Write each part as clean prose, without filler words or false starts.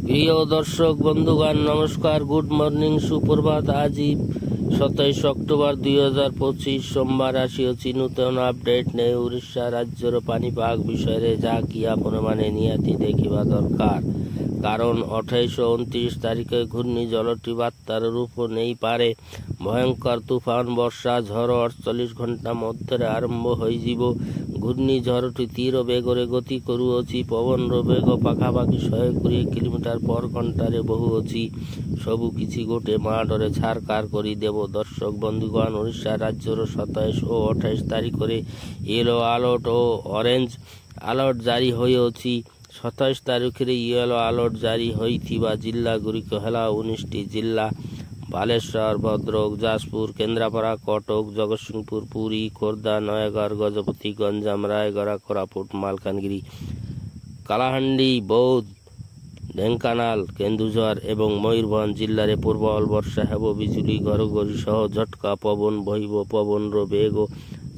প্রিয় দর্শক বন্ধুগণ নমস্কার, গুড মর্নিং, সুপ্রভাত। আজি 27 অক্টোবর 2025 সোমবার আসিଅଛି ନୂତନ ଅପଡେଟ୍ ନେଇ ଓଡ଼ିଶା ରାଜ୍ୟର ପାଣିପାଗ ବିଷୟରେ, ଯାହାକି ଆପଣମାନେ ନିହାତି ଦେଖିବା ଦରକାର। କାରଣ 28 ଓ 29 ତାରିଖରେ ଘୂର୍ଣ୍ଣିଝଡ଼ଟି ବାତ୍ୟାର ରୂପ ନେଇପାରେ। ଭୟଙ୍କର ତୁଫାନ, ବର୍ଷା, ଝଡ଼ 48 ଘଣ୍ଟା ମଧ୍ୟରେ ଆରମ୍ଭ ହୋଇଯିବ। ଘୂର୍ଣ୍ଣିଝଡ଼ଟି ତୀର ବେଗରେ ଗତି କରୁଅଛି। ପବନର ବେଗ ପାଖାପାଖି 120 କିଲୋମିଟର ପର ଘଣ୍ଟାରେ ବହୁଅଛି। ସବୁକିଛି ଗୋଟେ ମାଡ଼ରେ ଛାରଖାର କରିଦେବ। ଦର୍ଶକ ବନ୍ଧୁଗଣ, ଓଡ଼ିଶା ରାଜ୍ୟର 27 ଓ 28 ତାରିଖରେ ୟେଲୋ ଆଲର୍ଟ ଓ ଅରେଞ୍ଜ ଆଲର୍ଟ ଜାରି ହୋଇଅଛି। 27 ତାରିଖରେ ୟେଲୋ ଆଲର୍ଟ ଜାରି ହୋଇଥିବା ଜିଲ୍ଲାଗୁଡ଼ିକ ହେଲା 19ଟି ଜିଲ୍ଲା: ବାଲେଶ୍ୱର, ଭଦ୍ରକ, ଯାଜପୁର, କେନ୍ଦ୍ରାପଡ଼ା, କଟକ, ଜଗତସିଂହପୁର, ପୁରୀ, ଖୋର୍ଦ୍ଧା, ନୟାଗଡ଼, ଗଜପତି, ଗଞ୍ଜାମ, ରାୟଗଡ଼ା, କୋରାପୁଟ, ମାଲକାନଗିରି, କଳାହାଣ୍ଡି, ବୌଦ୍ଧ, ଢେଙ୍କାନାଳ, କେନ୍ଦୁଝର ଏବଂ ମୟୂରଭଞ୍ଜ ଜିଲ୍ଲାରେ ପ୍ରବଳ ବର୍ଷା ହେବ। ବିଜୁଳି ଘଡ଼ଘଡ଼ି ସହ ଝଟକା ପବନ ବହିବ। ପବନର ବେଗ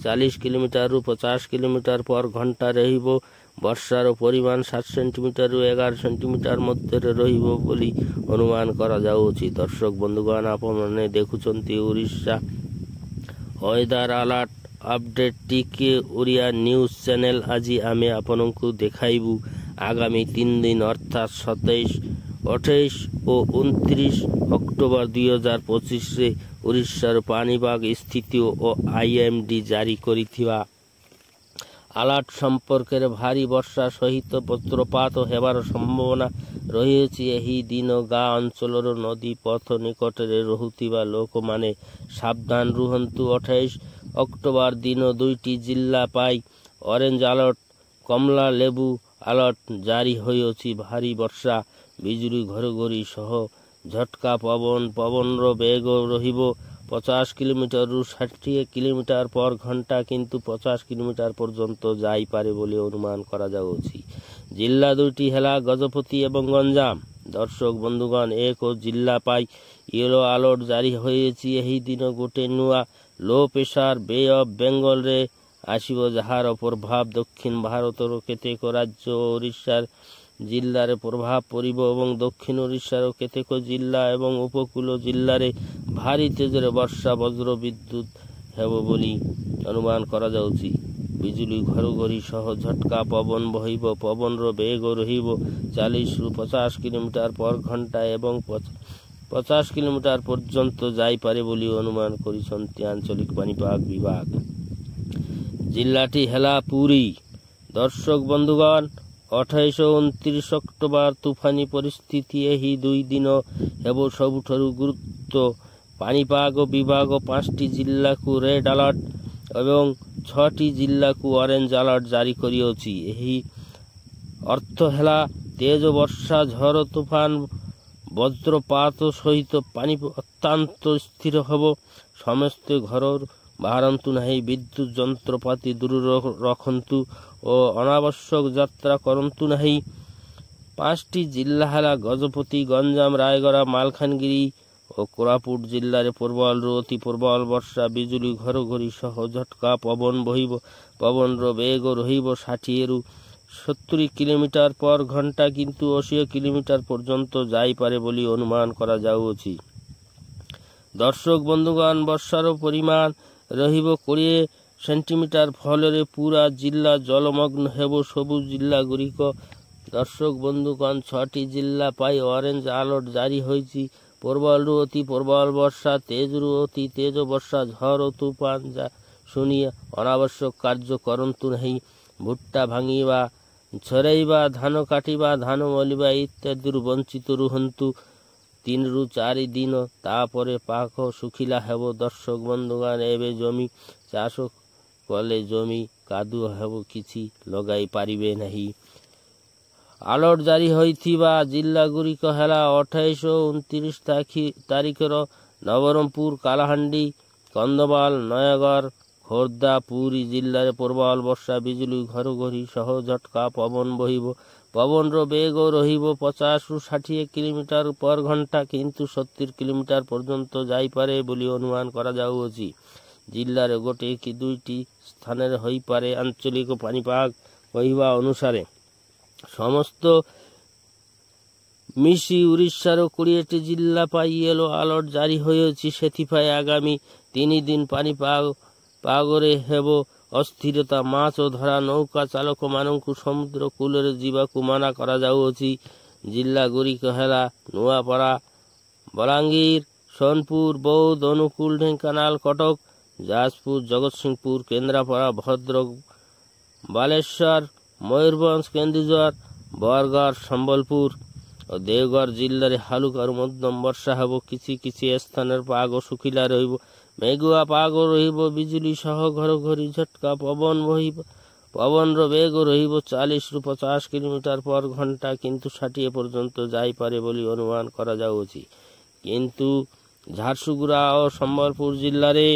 40 କିଲୋମିଟରରୁ 50 କିଲୋମିଟର ପର ଘଣ୍ଟା ରହିବ। ବର୍ଷାର ପରିମାଣ 7 ସେଣ୍ଟିମିଟରରୁ 11 ସେଣ୍ଟିମିଟର ମଧ୍ୟରେ ରହିବ ବୋଲି ଅନୁମାନ କରାଯାଉଛି। ଦର୍ଶକ ବନ୍ଧୁଗଣ, ଆପଣମାନେ ଦେଖୁଛନ୍ତି ଓଡ଼ିଶା ୱେଦର ଆଲର୍ଟ ଅପଡେଟ୍ ଟିକେ ଓଡ଼ିଆ ନ୍ୟୁଜ୍ ଚ୍ୟାନେଲ। ଆଜି ଆମେ ଆପଣଙ୍କୁ ଦେଖାଇବୁ ଆଗାମୀ 3 ଦିନ ଅର୍ଥାତ୍ 27, 28 ଓ 29 ଅକ୍ଟୋବର 2025ରେ ଓଡ଼ିଶାର ପାଣିପାଗ ସ୍ଥିତି ଓ IMD ଜାରି କରିଥିବା ଆଲର୍ଟ ସମ୍ପର୍କରେ। ଭାରୀ ବର୍ଷା ସହିତ ବଜ୍ରପାତ ହେବାର ସମ୍ଭାବନା ରହିଛି। ଏହି ଦିନ ଗାଁ ଅଞ୍ଚଳର ନଦୀ ପଥ ନିକଟରେ ରହୁଥିବା ଲୋକମାନେ ସାବଧାନ ରୁହନ୍ତୁ। 28 ଅକ୍ଟୋବର ଦିନ 2ଟି ଜିଲ୍ଲା ପାଇଁ ଅରେଞ୍ଜ ଆଲର୍ଟ, କମଲା ଲେବୁ ଆଲର୍ଟ ଜାରି ହୋଇଅଛି। ଭାରୀ ବର୍ଷା, ବିଜୁଳି ଘଡ଼ଘଡ଼ି ସହ ଝଟକା ପବନ। ପବନର ବେଗ ରହିବ 50 କିଲୋମିଟରରୁ 60 କିଲୋମିଟର ପର ଘଣ୍ଟା, କିନ୍ତୁ 50 କିଲୋମିଟର ପର୍ଯ୍ୟନ୍ତ ଯାଇପାରେ ବୋଲି ଅନୁମାନ କରାଯାଉଛି। ଜିଲ୍ଲା ଦୁଇଟି ହେଲା ଗଜପତି ଏବଂ ଗଞ୍ଜାମ। ଦର୍ଶକ ବନ୍ଧୁଗଣ, ଏକ ଜିଲ୍ଲା ପାଇଁ ୟେଲୋ ଆଲର୍ଟ ଜାରି ହୋଇଛି। ଏହି ଦିନ ଗୋଟିଏ ନୂଆ ଲୋ ପ୍ରେସର ବେ ଅଫ୍ ବେଙ୍ଗଲରେ ଆସିବ, ଯାହାର ପ୍ରଭାବ ଦକ୍ଷିଣ ଭାରତର କେତେକ ରାଜ୍ୟ ଓ ଓଡ଼ିଶା ଜିଲ୍ଲାରେ ପ୍ରଭାବ ପଡ଼ିବ ଏବଂ ଦକ୍ଷିଣ ଓଡ଼ିଶାର କେତେକ ଜିଲ୍ଲା ଏବଂ ଉପକୂଳ ଜିଲ୍ଲାରେ ଭାରୀ ତେଜରେ ବର୍ଷା, ବଜ୍ର ବିଦ୍ୟୁତ୍ ହେବ ବୋଲି ଅନୁମାନ କରାଯାଉଛି। ବିଜୁଳି ଘଡ଼ଘଡ଼ି ସହ ଝଟକା ପବନ ବହିବ। ପବନର ବେଗ ରହିବ 40ରୁ 50 କିଲୋମିଟର ପର ଘଣ୍ଟା ଏବଂ 50 କିଲୋମିଟର ପର୍ଯ୍ୟନ୍ତ ଯାଇପାରେ ବୋଲି ଅନୁମାନ କରିଛନ୍ତି ଆଞ୍ଚଳିକ ପାଣିପାଗ ବିଭାଗ। ଜିଲ୍ଲାଟି ହେଲା ପୁରୀ। ଦର୍ଶକ ବନ୍ଧୁଗଣ, 28 ଓ 29 ଅକ୍ଟୋବର ତୁଫାନି ପରିସ୍ଥିତି ଏହି 2 ଦିନ ହେବ ସବୁଠାରୁ ଗୁରୁତ୍ୱ। ପାଣିପାଗ ବିଭାଗ 5ଟି ଜିଲ୍ଲାକୁ ରେଡ୍ ଆଲର୍ଟ ଏବଂ 6ଟି ଜିଲ୍ଲାକୁ ଅରେଞ୍ଜ ଆଲର୍ଟ ଜାରି କରିଅଛି। ଏହି ଅର୍ଥ ହେଲା ତେଜ ବର୍ଷା, ଝଡ଼ ତୁଫାନ, ବଜ୍ରପାତ ସହିତ ପାଣି ଅତ୍ୟନ୍ତ ସ୍ଥିର ହେବ। ସମସ୍ତେ ଘରରୁ ବାହାରନ୍ତୁ ନାହିଁ। ବିଦ୍ୟୁତ୍ ଯନ୍ତ୍ରପାତି ଦୂରରେ ରଖନ୍ତୁ ଓ ଅନାବଶ୍ୟକ ଯାତ୍ରା କରନ୍ତୁ ନାହିଁ। 5ଟି ଜିଲ୍ଲା ହେଲା ଗଜପତି, ଗଞ୍ଜାମ, ରାୟଗଡ଼ା, ମାଲକାନଗିରି ଓ କୋରାପୁଟ ଜିଲ୍ଲାରେ ପ୍ରବଳରୁ ଅତି ପ୍ରବଳ ବର୍ଷା, ବିଜୁଳି ଘଡ଼ଘଡ଼ି ସହ ଝଟକା ପବନ ବହିବ। ପବନର ବେଗ ରହିବ 60ରୁ 70 କିଲୋମିଟର ପର ଘଣ୍ଟା, କିନ୍ତୁ 80 କିଲୋମିଟର ପର୍ଯ୍ୟନ୍ତ ଯାଇପାରେ ବୋଲି ଅନୁମାନ କରାଯାଉଅଛି। ଦର୍ଶକ ବନ୍ଧୁଗଣ, ବର୍ଷାର ପରିମାଣ ରହିବ 20 ସେଣ୍ଟିମିଟର, ଫଳରେ ପୁରା ଜିଲ୍ଲା ଜଳମଗ୍ନ ହେବ। ସବୁ ଜିଲ୍ଲାଗୁଡ଼ିକ ଦର୍ଶକ ବନ୍ଧୁଗଣ 6ଟି ଜିଲ୍ଲା ପାଇଁ ଅରେଞ୍ଜ ଆଲର୍ଟ ଜାରି ହୋଇଛି। ପ୍ରବଳରୁ ଅତି ପ୍ରବଳ ବର୍ଷା, ତେଜରୁ ଅତି ତେଜ ବର୍ଷା, ଝଡ଼ ତୁଫାନ ଶୁଣି ଅନାବଶ୍ୟକ କାର୍ଯ୍ୟ କରନ୍ତୁ ନାହିଁ। ଭୁଟ୍ଟା ଭାଙ୍ଗିବା, ଛରେଇବା, ଧାନ କାଟିବା, ଧାନ ମଳିବା ଇତ୍ୟାଦିରୁ ବଞ୍ଚିତ ରୁହନ୍ତୁ 3ରୁ 4 ଦିନ, ତାପରେ ପାଗ ଶୁଖିଲା ହେବ। ଦର୍ଶକ ବନ୍ଧୁଗଣ, ଏବେ ଜମି ଚାଷ କଲେ ଜମି କାଦୁଅ ହେବ, କିଛି ଲଗାଇ ପାରିବେ ନାହିଁ। ଆଲର୍ଟ ଜାରି ହୋଇଥିବା ଜିଲ୍ଲାଗୁଡ଼ିକ ହେଲା 28 ଓ 29 ତାରିଖର ନବରଙ୍ଗପୁର, କଳାହାଣ୍ଡି, କନ୍ଧମାଳ, ନୟାଗଡ଼, ଖୋର୍ଦ୍ଧା, ପୁରୀ ଜିଲ୍ଲାରେ ପ୍ରବଳ ବର୍ଷା, ବିଜୁଳି ଘଡ଼ଘଡ଼ି ସହ ଝଟକା ପବନ ବହିବ। ପବନର ବେଗ ରହିବ 50ରୁ 60 କିଲୋମିଟର ପର ଘଣ୍ଟା, କିନ୍ତୁ 70 କିଲୋମିଟର ପର୍ଯ୍ୟନ୍ତ ଯାଇପାରେ ବୋଲି ଅନୁମାନ କରାଯାଉଅଛି। ଜିଲ୍ଲାରେ ଗୋଟିଏ କି 2ଟି ସ୍ଥାନରେ ହୋଇପାରେ। ଆଞ୍ଚଳିକ ପାଣିପାଗ କହିବା ଅନୁସାରେ ସମସ୍ତ ମିଶି ଓଡ଼ିଶାର 20ଟି ଜିଲ୍ଲା ପାଇଁ ୟେଲୋ ଆଲର୍ଟ ଜାରି ହୋଇଛି। ସେଥିପାଇଁ ଆଗାମୀ 3 ଦିନ ପାଣିପାଗରେ ହେବ ଅସ୍ଥିରତା। ମାଛ ଧରା ନୌକା ଚାଳକମାନଙ୍କୁ ସମୁଦ୍ର କୂଳରେ ଯିବାକୁ ମନା କରାଯାଉଅଛି। ଜିଲ୍ଲାଗୁଡ଼ିକ ହେଲା ନୂଆପଡ଼ା, ବଲାଙ୍ଗୀର, ସୋନପୁର, ବୌଦ୍ଧ, ଅନୁଗୁଳ, ଢେଙ୍କାନାଳ, କଟକ, ଯାଜପୁର, ଜଗତସିଂହପୁର, କେନ୍ଦ୍ରାପଡ଼ା, ଭଦ୍ରକ, ବାଲେଶ୍ୱର, ମୟୂରଭଞ୍ଜ, କେନ୍ଦୁଝର, ବରଗଡ଼, ସମ୍ବଲପୁର ଓ ଦେଓଗଡ଼ ଜିଲ୍ଲାରେ ହାଲୁକାରୁ ମଧ୍ୟମ ବର୍ଷା ହେବ। କିଛି କିଛି ସ୍ଥାନରେ ପାଗ ଶୁଖିଲା ରହିବ। ମେଘୁଆ ପାଗ ରହିବ। ବିଜୁଳି ସହ ଘଡ଼ଘଡ଼ି ଝଟକା ପବନର ବେଗ ରହିବ 40ରୁ 50 କିଲୋମିଟର ପର ଘଣ୍ଟା, କିନ୍ତୁ 60 ପର୍ଯ୍ୟନ୍ତ ଯାଇପାରେ ବୋଲି ଅନୁମାନ କରାଯାଉଅଛି। କିନ୍ତୁ ଝାରସୁଗୁଡ଼ା ଓ ସମ୍ବଲପୁର ଜିଲ୍ଲାରେ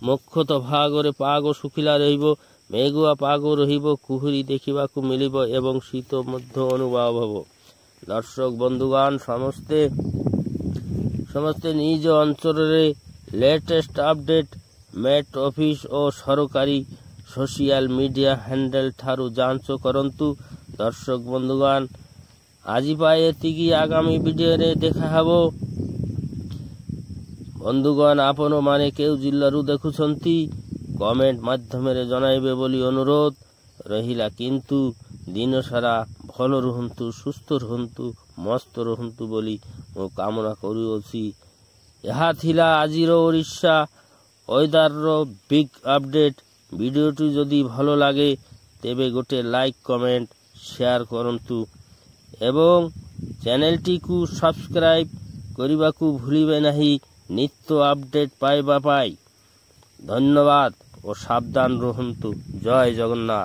ମୁଖ୍ୟତଃ ଭାଗରେ ପାଗ ଶୁଖିଲା ରହିବ। ମେଘୁଆ ପାଗ ରହିବ। କୁହୁଡ଼ି ଦେଖିବାକୁ ମିଳିବ ଏବଂ ଶୀତ ମଧ୍ୟ ଅନୁଭବ ହେବ। ଦର୍ଶକ ବନ୍ଧୁଗଣ, ସମସ୍ତେ ନିଜ ଅଞ୍ଚଳରେ ଲେଟେଷ୍ଟ ଅପଡେଟ୍ ମେଟ୍ ଅଫିସ ଓ ସରକାରୀ ସୋସିଆଲ ମିଡିଆ ହ୍ୟାଣ୍ଡେଲ ଠାରୁ ଯାଞ୍ଚ କରନ୍ତୁ। ଦର୍ଶକ ବନ୍ଧୁଗଣ, ଆଜି ପାଇଁ ଏତିକି। ଆଗାମୀ ଭିଡିଓରେ ଦେଖାହେବ। ବନ୍ଧୁଗଣ, ଆପଣମାନେ କେଉଁ ଜିଲ୍ଲାରୁ ଦେଖୁଛନ୍ତି କମେଣ୍ଟ ମାଧ୍ୟମରେ ଜଣାଇବେ ବୋଲି ଅନୁରୋଧ ରହିଲା। କିନ୍ତୁ ଦିନସାରା ଭଲ ରୁହନ୍ତୁ, ସୁସ୍ଥ ରୁହନ୍ତୁ, ମସ୍ତ ରୁହନ୍ତୁ ବୋଲି ମୁଁ କାମନା କରୁଅଛି। ଏହା ଥିଲା ଆଜିର ଓଡ଼ିଶା ୱେଦରର ବିଗ୍ ଅପଡେଟ୍। ଭିଡ଼ିଓଟି ଯଦି ଭଲ ଲାଗେ ତେବେ ଗୋଟେ ଲାଇକ୍, କମେଣ୍ଟ, ସେୟାର କରନ୍ତୁ ଏବଂ ଚ୍ୟାନେଲଟିକୁ ସବସ୍କ୍ରାଇବ୍ କରିବାକୁ ଭୁଲିବେ ନାହିଁ ନିତ୍ୟ ଅପଡେଟ୍ ପାଇବା ପାଇଁ। ଧନ୍ୟବାଦ ଓ ସାବଧାନ ରୁହନ୍ତୁ। ଜୟ ଜଗନ୍ନାଥ।